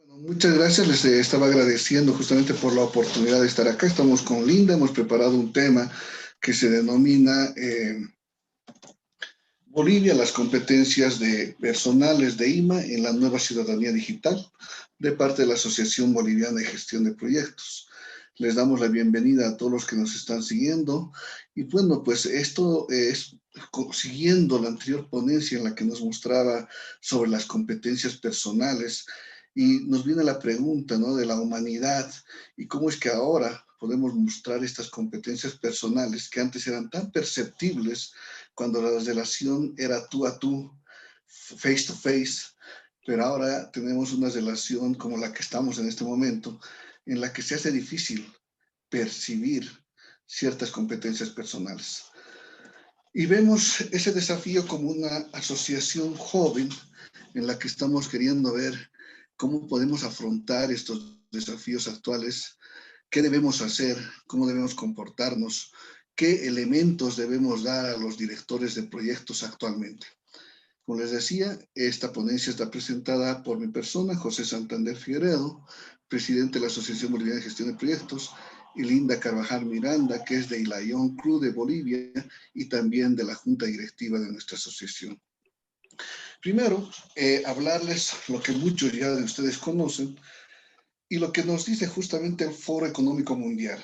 Muchas gracias, les estaba agradeciendo justamente por la oportunidad de estar acá. Estamos con Linda, hemos preparado un tema que se denomina Bolivia, las competencias personales de IMA en la nueva ciudadanía digital, de parte de la Asociación Boliviana de Gestión de Proyectos. Les damos la bienvenida a todos los que nos están siguiendo. Y bueno, pues esto es siguiendo la anterior ponencia en la que nos mostraba sobre las competencias personales. Y nos viene la pregunta, ¿no?, de la humanidad y cómo es que ahora podemos mostrar estas competencias personales que antes eran tan perceptibles cuando la relación era tú a tú, face to face, pero ahora tenemos una relación como la que estamos en este momento, en la que se hace difícil percibir ciertas competencias personales. Y vemos ese desafío como una asociación joven en la que estamos queriendo ver cómo podemos afrontar estos desafíos actuales, qué debemos hacer, cómo debemos comportarnos, qué elementos debemos dar a los directores de proyectos actualmente. Como les decía, esta ponencia está presentada por mi persona, José Santander Figueredo, presidente de la Asociación Boliviana de Gestión de Proyectos, y Linda Carvajal Miranda, que es de Ilayón Cruz de Bolivia y también de la Junta Directiva de nuestra asociación. Primero, hablarles lo que muchos ya de ustedes conocen y lo que nos dice justamente el Foro Económico Mundial,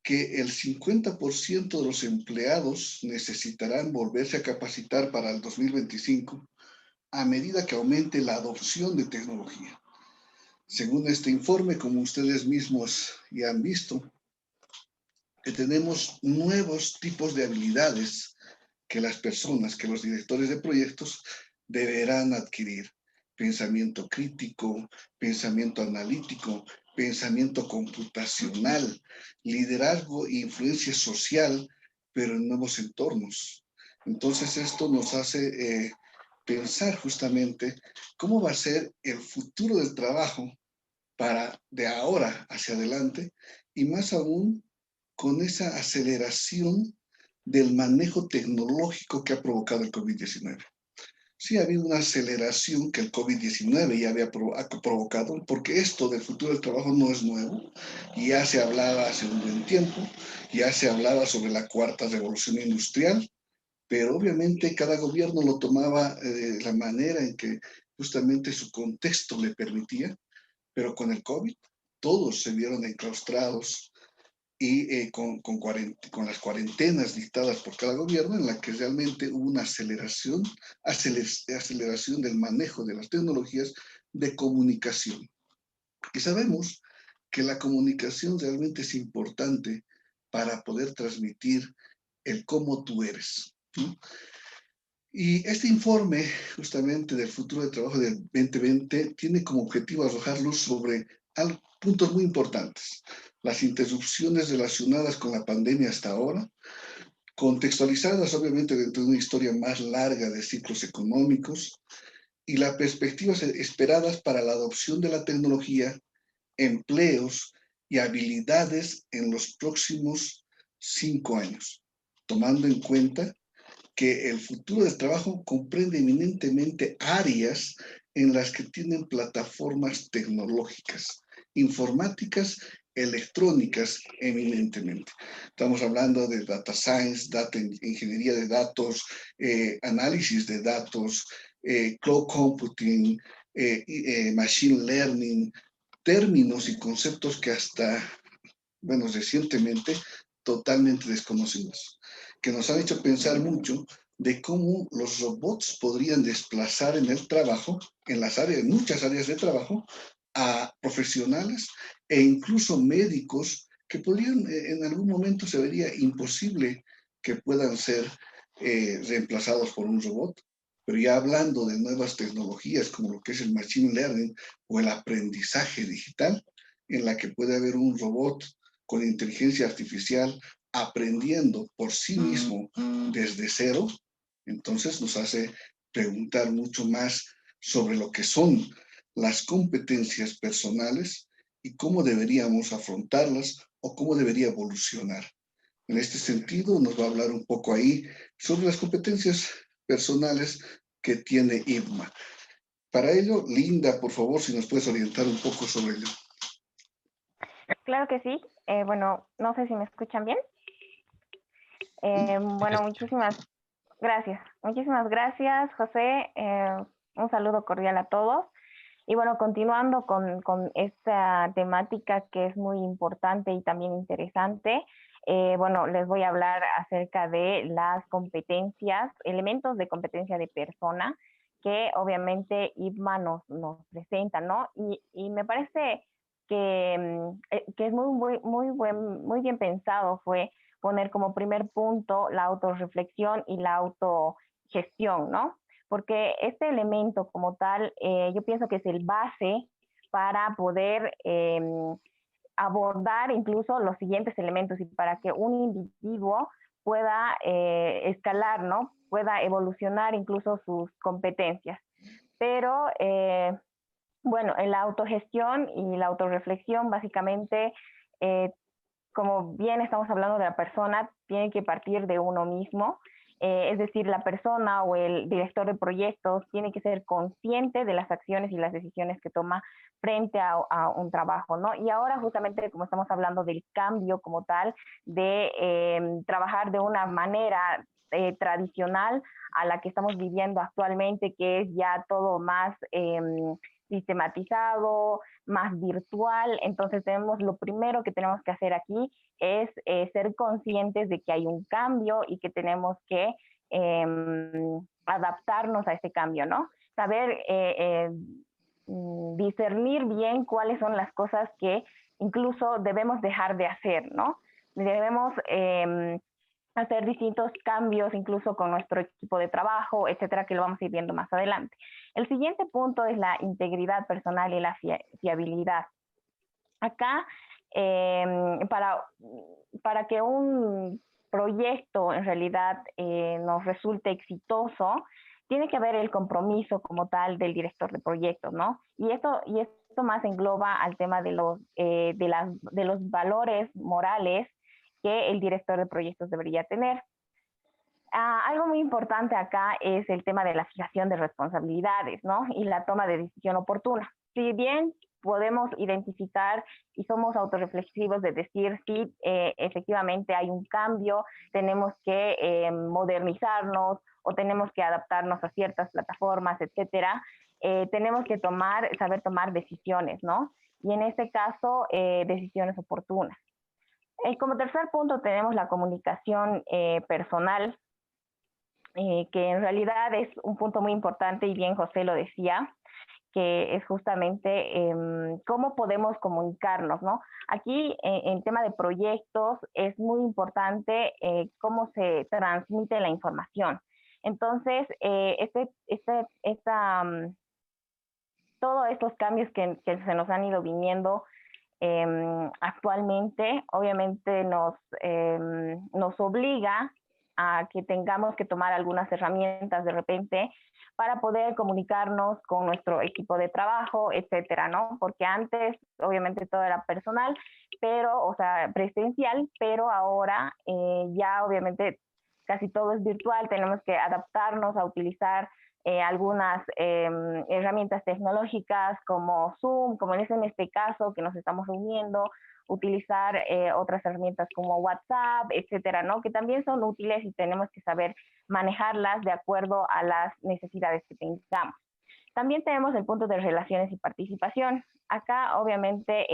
que el 50% de los empleados necesitarán volverse a capacitar para el 2025 a medida que aumente la adopción de tecnología. Según este informe, como ustedes mismos ya han visto, que tenemos nuevos tipos de habilidades que las personas, que los directores de proyectos deberán adquirir. Pensamiento crítico, pensamiento analítico, pensamiento computacional, liderazgo e influencia social, pero en nuevos entornos. Entonces esto nos hace pensar justamente cómo va a ser el futuro del trabajo para de ahora hacia adelante, y más aún con esa aceleración del manejo tecnológico que ha provocado el COVID-19. Sí ha habido una aceleración que el COVID-19 ya había provocado, porque esto del futuro del trabajo no es nuevo, ya se hablaba hace un buen tiempo, ya se hablaba sobre la cuarta revolución industrial, pero obviamente cada gobierno lo tomaba de la manera en que justamente su contexto le permitía, pero con el COVID todos se vieron enclaustrados y con las cuarentenas dictadas por cada gobierno, en la que realmente hubo una aceleración del manejo de las tecnologías de comunicación. Y sabemos que la comunicación realmente es importante para poder transmitir el cómo tú eres, ¿no? Y este informe, justamente del futuro de trabajo del 2020, tiene como objetivo arrojar luz sobre puntos muy importantes. Las interrupciones relacionadas con la pandemia hasta ahora, contextualizadas obviamente dentro de una historia más larga de ciclos económicos, y las perspectivas esperadas para la adopción de la tecnología, empleos y habilidades en los próximos 5 años, tomando en cuenta que el futuro del trabajo comprende eminentemente áreas en las que tienen plataformas tecnológicas, informáticas, electrónicas eminentemente. Estamos hablando de data science, ingeniería de datos, análisis de datos, cloud computing, machine learning, términos y conceptos que hasta, bueno, recientemente totalmente desconocidos, que nos han hecho pensar mucho de cómo los robots podrían desplazar en el trabajo, en muchas áreas de trabajo, a profesionales e incluso médicos que podrían, en algún momento se vería imposible que puedan ser reemplazados por un robot. Pero ya hablando de nuevas tecnologías como lo que es el machine learning o el aprendizaje digital, en la que puede haber un robot con inteligencia artificial aprendiendo por sí mismo desde cero, entonces nos hace preguntar mucho más sobre lo que son las competencias personales y cómo deberíamos afrontarlas o cómo debería evolucionar. En este sentido, nos va a hablar un poco ahí sobre las competencias personales que tiene IBMA. Para ello, Linda, por favor, si nos puedes orientar un poco sobre ello. Claro que sí. Bueno, no sé si me escuchan bien. Bueno, muchísimas gracias. Muchísimas gracias, José. Un saludo cordial a todos. Y bueno, continuando con esta temática que es muy importante y también interesante, bueno, les voy a hablar acerca de las competencias, elementos de competencia de persona que obviamente IPMA nos presenta, ¿no? Y me parece que es muy bien pensado fue poner como primer punto la autorreflexión y la autogestión, ¿no? Porque este elemento como tal, yo pienso que es el base para poder abordar incluso los siguientes elementos y para que un individuo pueda escalar, ¿no? Pueda evolucionar incluso sus competencias. Pero bueno, en la autogestión y la autorreflexión básicamente como bien estamos hablando de la persona, tiene que partir de uno mismo. Es decir, la persona o el director de proyectos tiene que ser consciente de las acciones y las decisiones que toma frente a un trabajo, ¿no? Y ahora justamente como estamos hablando del cambio como tal, de trabajar de una manera tradicional a la que estamos viviendo actualmente, que es ya todo más sistematizado, más virtual. Entonces tenemos lo primero que tenemos que hacer aquí es ser conscientes de que hay un cambio y que tenemos que adaptarnos a ese cambio, ¿no? Saber discernir bien cuáles son las cosas que incluso debemos dejar de hacer, ¿no? Debemos hacer distintos cambios, incluso con nuestro equipo de trabajo, etcétera, que lo vamos a ir viendo más adelante. El siguiente punto es la integridad personal y la fiabilidad. Acá, para que un proyecto en realidad nos resulte exitoso, tiene que haber el compromiso como tal del director de proyectos, ¿no? Y esto más engloba al tema de los valores morales que el director de proyectos debería tener. Algo muy importante acá es el tema de la fijación de responsabilidades, ¿no? Y la toma de decisión oportuna. Si bien podemos identificar y somos autorreflexivos de decir si efectivamente hay un cambio, tenemos que modernizarnos o tenemos que adaptarnos a ciertas plataformas, etcétera, tenemos que saber tomar decisiones, ¿no? Y en este caso, decisiones oportunas. Como tercer punto tenemos la comunicación personal, que en realidad es un punto muy importante y bien José lo decía, que es justamente cómo podemos comunicarnos, ¿no? Aquí en tema de proyectos es muy importante cómo se transmite la información. Entonces, todos estos cambios que se nos han ido viniendo actualmente, obviamente nos obliga a que tengamos que tomar algunas herramientas de repente para poder comunicarnos con nuestro equipo de trabajo, etcétera, ¿no? Porque antes, obviamente, todo era personal, pero, o sea, presencial, pero ahora ya, obviamente, casi todo es virtual, tenemos que adaptarnos a utilizar algunas herramientas tecnológicas como Zoom, como en este caso que nos estamos reuniendo, utilizar otras herramientas como WhatsApp, etcétera, ¿no? Que también son útiles y tenemos que saber manejarlas de acuerdo a las necesidades que tengamos. También tenemos el punto de relaciones y participación. Acá, obviamente,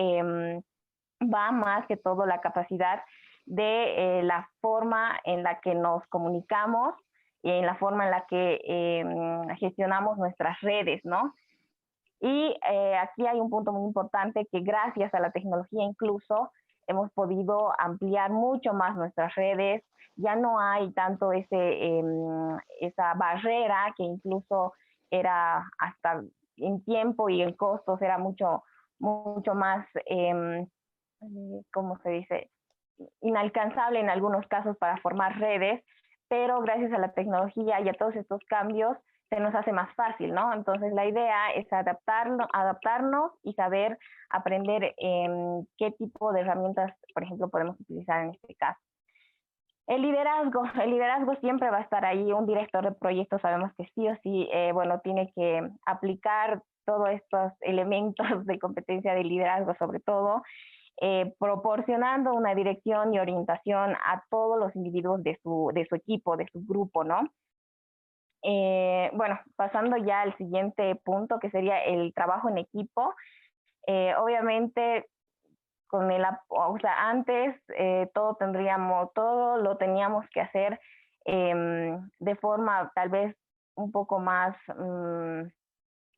va más que todo la capacidad de la forma en la que nos comunicamos y en la forma en la que gestionamos nuestras redes, ¿no? Y aquí hay un punto muy importante que gracias a la tecnología incluso hemos podido ampliar mucho más nuestras redes, ya no hay tanto esa barrera que incluso era hasta en tiempo y en costos era mucho más, ¿cómo se dice? Inalcanzable en algunos casos para formar redes, pero gracias a la tecnología y a todos estos cambios se nos hace más fácil, ¿no? Entonces la idea es adaptarnos y saber aprender qué tipo de herramientas, por ejemplo, podemos utilizar en este caso. El liderazgo siempre va a estar ahí. Un director de proyecto sabemos que sí o sí, bueno, tiene que aplicar todos estos elementos de competencia de liderazgo, sobre todo, proporcionando una dirección y orientación a todos los individuos de su equipo, de su grupo, ¿no? Bueno, pasando ya al siguiente punto, que sería el trabajo en equipo. Obviamente, o sea, antes todo lo teníamos que hacer de forma tal vez un poco más,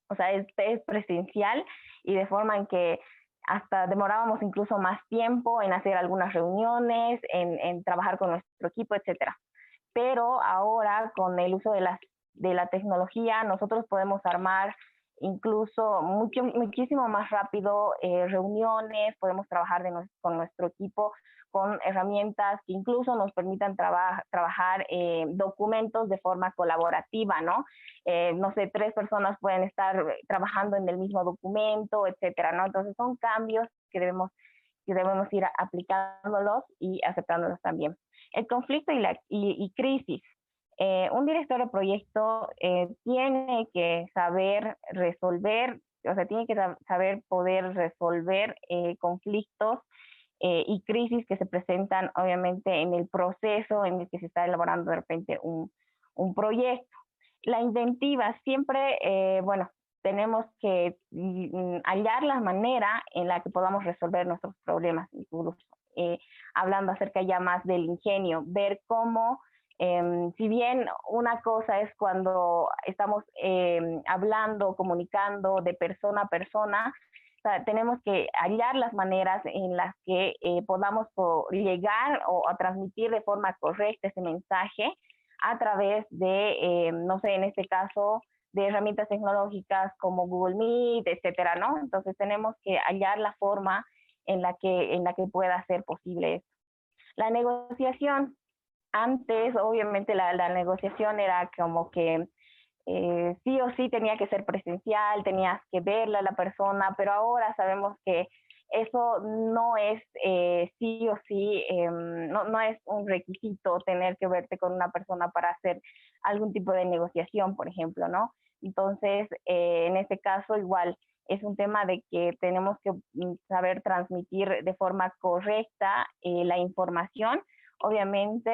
o sea, es presencial y de forma en que hasta demorábamos incluso más tiempo en hacer algunas reuniones, en trabajar con nuestro equipo, etcétera. Pero ahora con el uso de la tecnología nosotros podemos armar incluso muchísimo más rápido reuniones, podemos trabajar con nuestro equipo con herramientas que incluso nos permitan trabajar documentos de forma colaborativa, ¿no? No sé, 3 personas pueden estar trabajando en el mismo documento, etcétera, ¿no? Entonces son cambios que debemos ir aplicándolos y aceptándolos también. El conflicto y crisis. Un director de proyecto tiene que saber resolver, o sea, tiene que saber poder resolver conflictos y crisis que se presentan obviamente en el proceso en el que se está elaborando de repente un proyecto. La inventiva, siempre, bueno, tenemos que hallar la manera en la que podamos resolver nuestros problemas, incluso hablando acerca ya más del ingenio, ver cómo, si bien una cosa es cuando estamos hablando, comunicando de persona a persona, o sea, tenemos que hallar las maneras en las que podamos llegar o a transmitir de forma correcta ese mensaje a través de, no sé, en este caso, de herramientas tecnológicas como Google Meet, etcétera, ¿no? Entonces tenemos que hallar la forma en la que pueda ser posible esto. La negociación, antes obviamente la negociación era como que sí o sí tenía que ser presencial, tenías que verla a la persona, pero ahora sabemos que eso no es sí o sí, no es un requisito tener que verte con una persona para hacer algún tipo de negociación, por ejemplo, ¿no? Entonces, en este caso, igual es un tema de que tenemos que saber transmitir de forma correcta la información, obviamente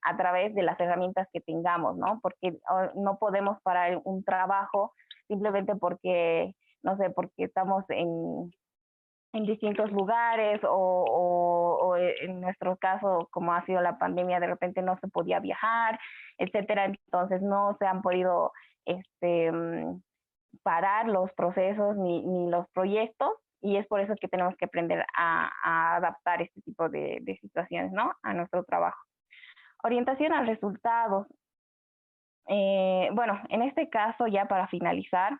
a través de las herramientas que tengamos, ¿no? Porque no podemos parar un trabajo simplemente porque, no sé, porque estamos en distintos lugares o en nuestro caso, como ha sido la pandemia, de repente no se podía viajar, etcétera. Entonces no se han podido este, parar los procesos ni los proyectos y es por eso que tenemos que aprender a adaptar este tipo de situaciones, ¿no? A nuestro trabajo. Orientación a resultados. Bueno, en este caso, ya para finalizar,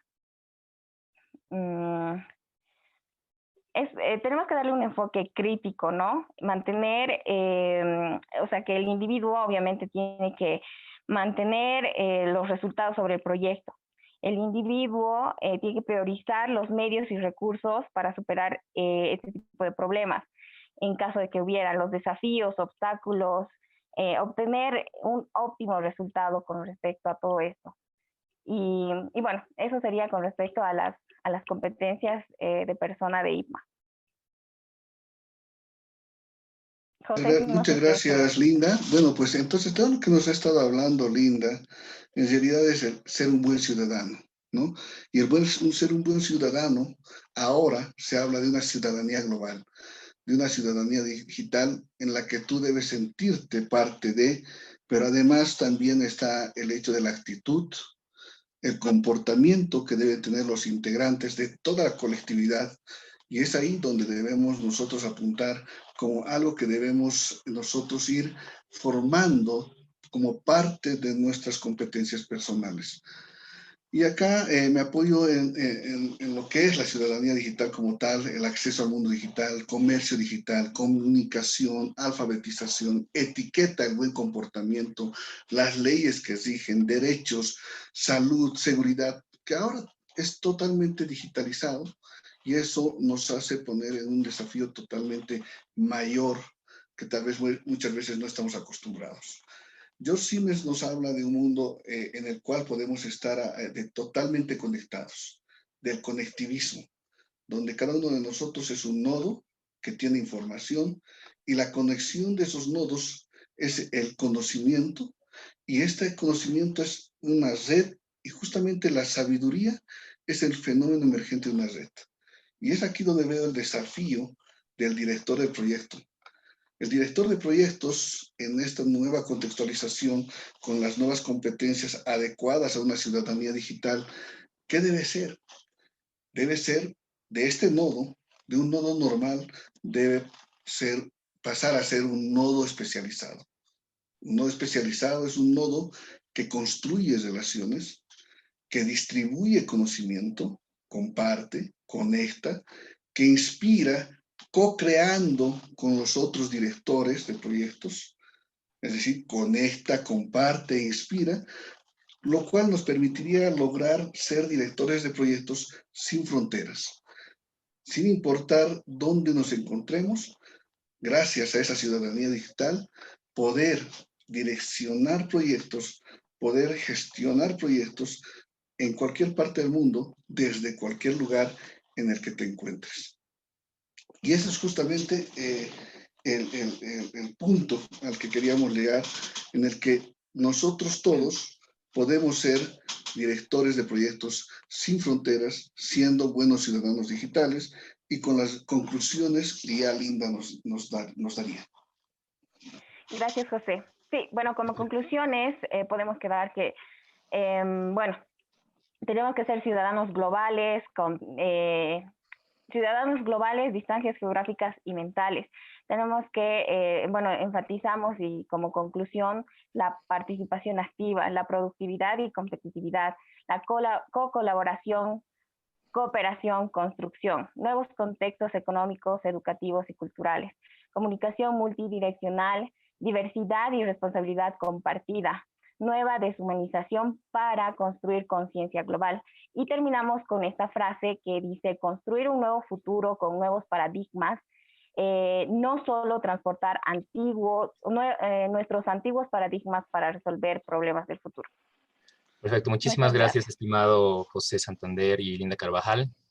mmm, tenemos que darle un enfoque crítico, ¿no? Mantener, o sea, que el individuo obviamente tiene que mantener los resultados sobre el proyecto. El individuo tiene que priorizar los medios y recursos para superar este tipo de problemas. En caso de que hubieran los desafíos, obstáculos, obtener un óptimo resultado con respecto a todo esto. Y bueno, eso sería con respecto a las competencias de persona de IPMA. José, no Muchas sé si eso. gracias, Linda. Bueno, pues entonces todo lo que nos ha estado hablando Linda, en realidad es el ser un buen ciudadano, ¿no? Y ser un buen ciudadano, ahora se habla de una ciudadanía global, de una ciudadanía digital en la que tú debes sentirte parte de, pero además también está el hecho de la actitud, el comportamiento que deben tener los integrantes de toda la colectividad. Y es ahí donde debemos nosotros apuntar como algo que debemos nosotros ir formando como parte de nuestras competencias personales. Y acá me apoyo en lo que es la ciudadanía digital como tal, el acceso al mundo digital, comercio digital, comunicación, alfabetización, etiqueta, el buen comportamiento, las leyes que rigen, derechos, salud, seguridad, que ahora es totalmente digitalizado y eso nos hace poner en un desafío totalmente mayor que tal vez muchas veces no estamos acostumbrados. George Siemens nos habla de un mundo en el cual podemos estar totalmente conectados, del conectivismo, donde cada uno de nosotros es un nodo que tiene información y la conexión de esos nodos es el conocimiento y este conocimiento es una red y justamente la sabiduría es el fenómeno emergente de una red. Y es aquí donde veo el desafío del director del proyecto. El director de proyectos, en esta nueva contextualización, con las nuevas competencias adecuadas a una ciudadanía digital, ¿qué debe ser? Debe ser de este nodo, de un nodo normal, debe pasar a ser un nodo especializado. Un nodo especializado es un nodo que construye relaciones, que distribuye conocimiento, comparte, conecta, que inspira, co-creando con los otros directores de proyectos, es decir, conecta, comparte e inspira, lo cual nos permitiría lograr ser directores de proyectos sin fronteras, sin importar dónde nos encontremos, gracias a esa ciudadanía digital, poder direccionar proyectos, poder gestionar proyectos en cualquier parte del mundo, desde cualquier lugar en el que te encuentres. Y ese es justamente el punto al que queríamos llegar, en el que nosotros todos podemos ser directores de proyectos sin fronteras, siendo buenos ciudadanos digitales y con las conclusiones que ya Linda nos daría. Gracias, José. Sí, bueno, como conclusiones podemos quedar que, bueno, tenemos que ser ciudadanos globales, con ciudadanos globales, distancias geográficas y mentales. Tenemos que, bueno, enfatizamos y como conclusión la participación activa, la productividad y competitividad, la co-colaboración, cooperación, construcción, nuevos contextos económicos, educativos y culturales, comunicación multidireccional, diversidad y responsabilidad compartida, nueva deshumanización para construir conciencia global. Y terminamos con esta frase que dice, construir un nuevo futuro con nuevos paradigmas, no solo transportar nuestros antiguos paradigmas para resolver problemas del futuro. Perfecto, muchísimas Muchas gracias, gracias. estimado José Santander y Linda Carvajal.